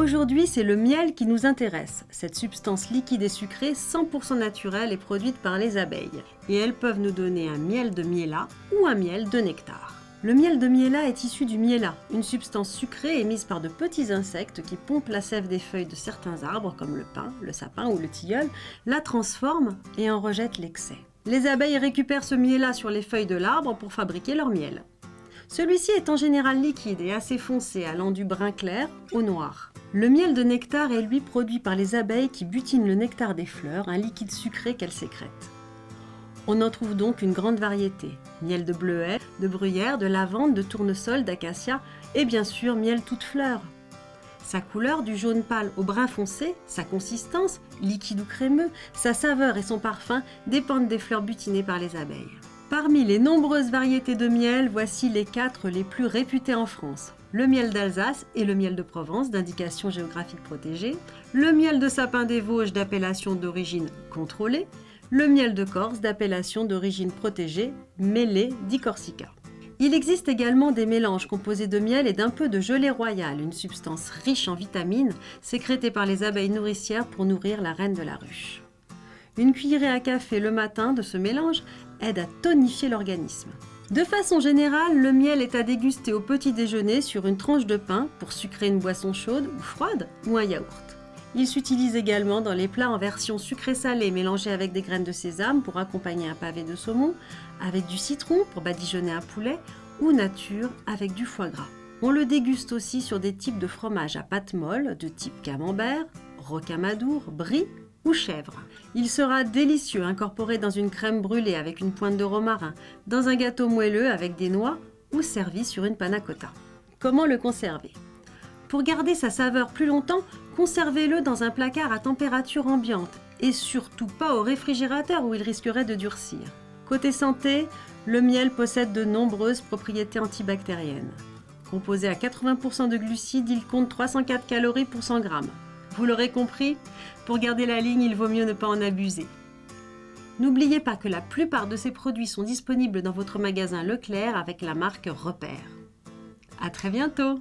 Aujourd'hui, c'est le miel qui nous intéresse. Cette substance liquide et sucrée 100% naturelle est produite par les abeilles. Et elles peuvent nous donner un miel de miella ou un miel de nectar. Le miel de miella est issu du miella, une substance sucrée émise par de petits insectes qui pompent la sève des feuilles de certains arbres comme le pin, le sapin ou le tilleul, la transforment et en rejettent l'excès. Les abeilles récupèrent ce miella sur les feuilles de l'arbre pour fabriquer leur miel. Celui-ci est en général liquide et assez foncé, allant du brun clair au noir. Le miel de nectar est lui produit par les abeilles qui butinent le nectar des fleurs, un liquide sucré qu'elles sécrètent. On en trouve donc une grande variété. Miel de bleuet, de bruyère, de lavande, de tournesol, d'acacia et bien sûr miel toute fleur. Sa couleur du jaune pâle au brun foncé, sa consistance, liquide ou crémeux, sa saveur et son parfum dépendent des fleurs butinées par les abeilles. Parmi les nombreuses variétés de miel, voici les 4 les plus réputées en France. Le miel d'Alsace et le miel de Provence d'indication géographique protégée, le miel de sapin des Vosges d'appellation d'origine contrôlée, le miel de Corse d'appellation d'origine protégée, mêlé di Corsica. Il existe également des mélanges composés de miel et d'un peu de gelée royale, une substance riche en vitamines sécrétée par les abeilles nourricières pour nourrir la reine de la ruche. Une cuillerée à café le matin de ce mélange aide à tonifier l'organisme. De façon générale, le miel est à déguster au petit déjeuner sur une tranche de pain pour sucrer une boisson chaude ou froide ou un yaourt. Il s'utilise également dans les plats en version sucré-salé mélangés avec des graines de sésame pour accompagner un pavé de saumon, avec du citron pour badigeonner un poulet ou nature avec du foie gras. On le déguste aussi sur des types de fromages à pâte molle de type camembert, rocamadour, brie ou chèvre. Il sera délicieux incorporé dans une crème brûlée avec une pointe de romarin, dans un gâteau moelleux avec des noix ou servi sur une panna cotta. Comment le conserver? Pour garder sa saveur plus longtemps, conservez-le dans un placard à température ambiante et surtout pas au réfrigérateur où il risquerait de durcir. Côté santé, le miel possède de nombreuses propriétés antibactériennes. Composé à 80% de glucides, il compte 304 calories pour 100 grammes. Vous l'aurez compris, pour garder la ligne, il vaut mieux ne pas en abuser. N'oubliez pas que la plupart de ces produits sont disponibles dans votre magasin Leclerc avec la marque Repère. À très bientôt!